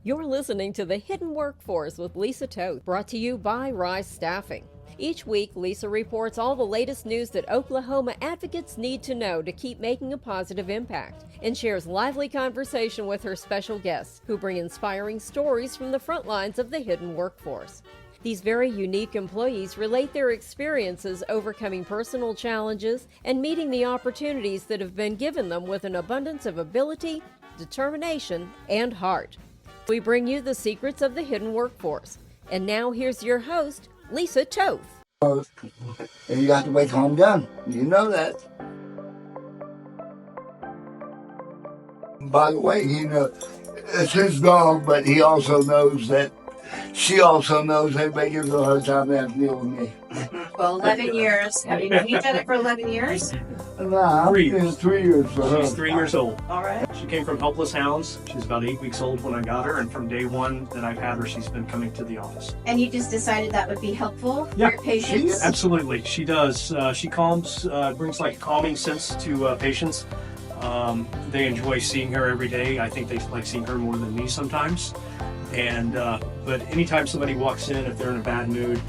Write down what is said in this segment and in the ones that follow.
You're listening to The Hidden Workforce with Lisa Toth, brought to you by Rise Staffing. Each week, Lisa reports all the latest news that Oklahoma advocates need to know to keep making a positive impact, and shares lively conversation with her special guests who bring inspiring stories from the front lines of the hidden workforce. These very unique employees relate their experiences overcoming personal challenges and meeting the opportunities that have been given them with an abundance of ability, determination, and heart. We bring you the secrets of the hidden workforce. And now here's your host, Lisa Toth. And you have to wait till I'm done. You know that. By the way, it's his dog, but he also knows that she also knows everybody gives her a hard time to have to deal with me. Well, 11 years. Have you known each other for 11 years? Nah, 3 years. It's 3 years. She's 3 years old. All right. She came from Helpless Hounds. She's about 8 weeks old when I got her, and from day one that I've had her, she's been coming to the office. And you just decided that would be helpful for Yeah. your patients? Absolutely, she does. She calms, brings like a calming sense to patients. They enjoy seeing her every day. I think they like seeing her more than me sometimes. And but anytime somebody walks in, if they're in a bad mood,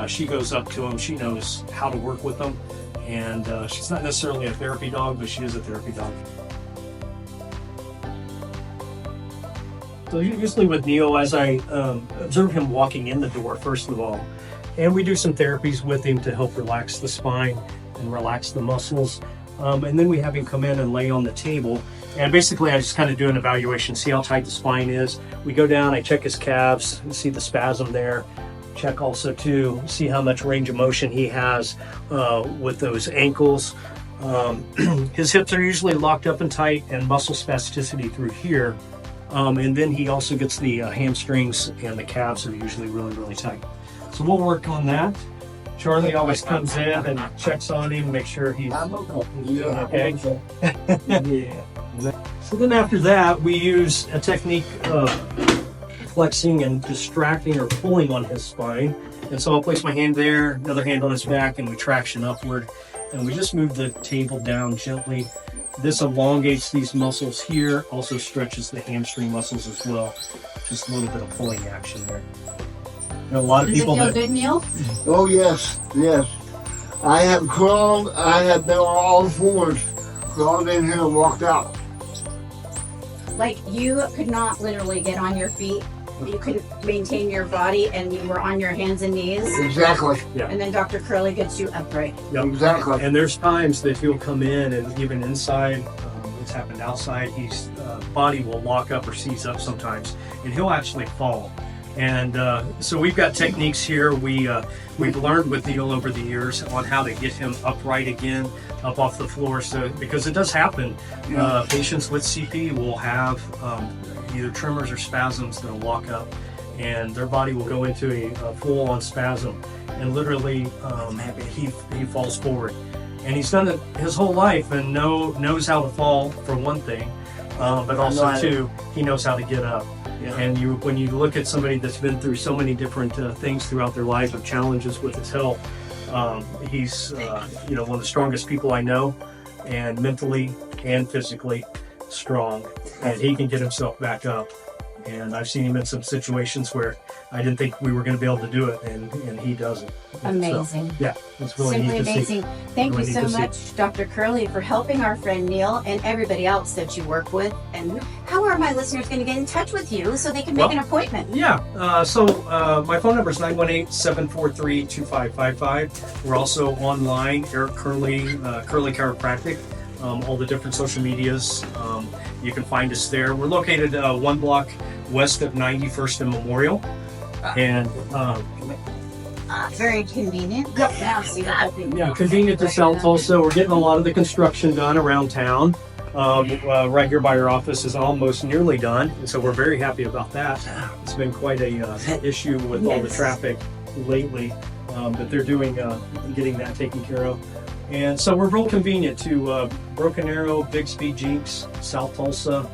she goes up to them. She knows how to work with them. And she's not necessarily a therapy dog, but she is a therapy dog. So usually with Neo, as I observe him walking in the door, first of all, and we do some therapies with him to help relax the spine and relax the muscles. And then we have him come in and lay on the table. And basically I just kind of do an evaluation, see how tight the spine is. We go down, I check his calves, see the spasm there. Check also to see how much range of motion he has with those ankles. His hips are usually locked up and tight, and muscle spasticity through here. And then he also gets the hamstrings, and the calves are usually really, really tight. So we'll work on that. Charlie always comes in and checks on him, make sure he's okay. So then after that, we use a technique of flexing and distracting or pulling on his spine. And so I'll place my hand there, another hand on his back, and we traction upward. And we just move the table down gently. This elongates these muscles here, also stretches the hamstring muscles as well. Just a little bit of pulling action there. A lot of Does it people feel that, good, Neil? Oh, yes. I have been on all fours, crawled in here and walked out. Like you could not literally get on your feet. You couldn't maintain your body and you were on your hands and knees. Exactly. And then Dr. Curley gets you upright. Yep. Exactly. And there's times that he'll come in, and even inside, it's happened outside, his body will lock up or seize up sometimes, and he'll actually fall. And so we've got techniques here we've learned with Neil over the years on how to get him upright again, up off the floor. So because it does happen, patients with CP will have either tremors or spasms that'll lock up, and their body will go into a full-on spasm, and literally he falls forward. And he's done it his whole life and knows how to fall, for one thing, but also two, he knows how to get up. Yeah. And when you look at somebody that's been through so many different things throughout their life of challenges with his health, he's one of the strongest people I know, and mentally and physically strong, and he can get himself back up. And I've seen him in some situations where I didn't think we were going to be able to do it, and he does it. Amazing. So, yeah, it's really Simply neat to amazing. see. Thank Really you so neat to much, see. Dr. Curley, for helping our friend Neil and everybody else that you work with. And how are my listeners going to get in touch with you so they can make an appointment? Yeah, so my phone number is 918-743-2555. We're also online, Eric Curley, Curley Chiropractic, all the different social medias. You can find us there. We're located 1 block west of 91st and Memorial. And Very convenient. Yep. Now, see what convenient to South Tulsa. We're getting a lot of the construction done around town. Right here by our office is almost nearly done, and so we're very happy about that. It's been quite a issue with all the traffic lately, but they're doing getting that taken care of. And so we're real convenient to Broken Arrow, Bixby, Jinx, South Tulsa.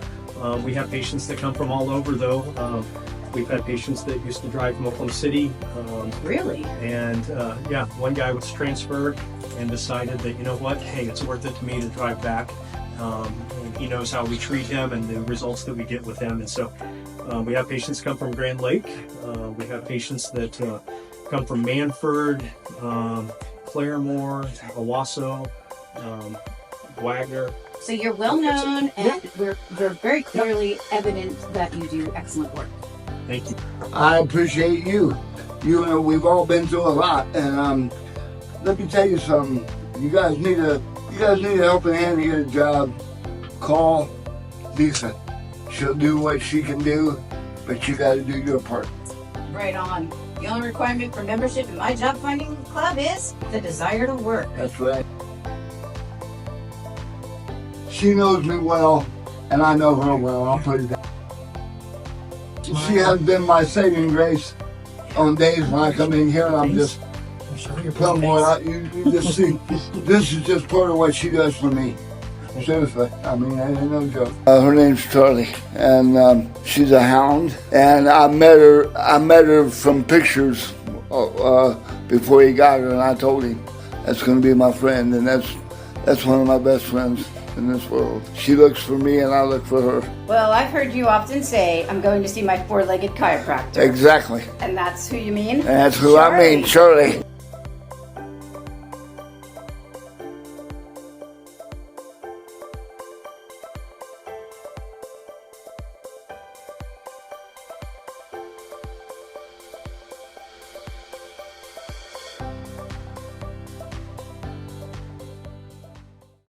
We have patients that come from all over, though. We've had patients that used to drive from Oklahoma City. Really? And one guy was transferred and decided that, you know what, hey, it's worth it to me to drive back. And he knows how we treat him and the results that we get with him. And so We have patients come from Grand Lake. We have patients that come from Manford, Claremore, Owasso, Wagner. So you're well known, and we're very clearly evident that you do excellent work. Thank you. I appreciate you. You know, we've all been through a lot, and let me tell you something. You guys need a helping hand to get a job. Call Lisa. She'll do what she can do, but you got to do your part. Right on. The only requirement for membership in my job finding club is the desire to work. That's right. She knows me well, and I know her well. I'll put it that. She has been my saving grace on days when I come in here and I'm just plumb boy. You just see, this is just part of what she does for me. Seriously, I mean, I ain't no joke. Her name's Charlie, and she's a hound. And I met her from pictures before he got her, and I told him that's going to be my friend, and that's one of my best friends in this world. She looks for me, and I look for her. Well, I've heard you often say, I'm going to see my four-legged chiropractor. Exactly. And that's who you mean? And that's who I mean, Charlie.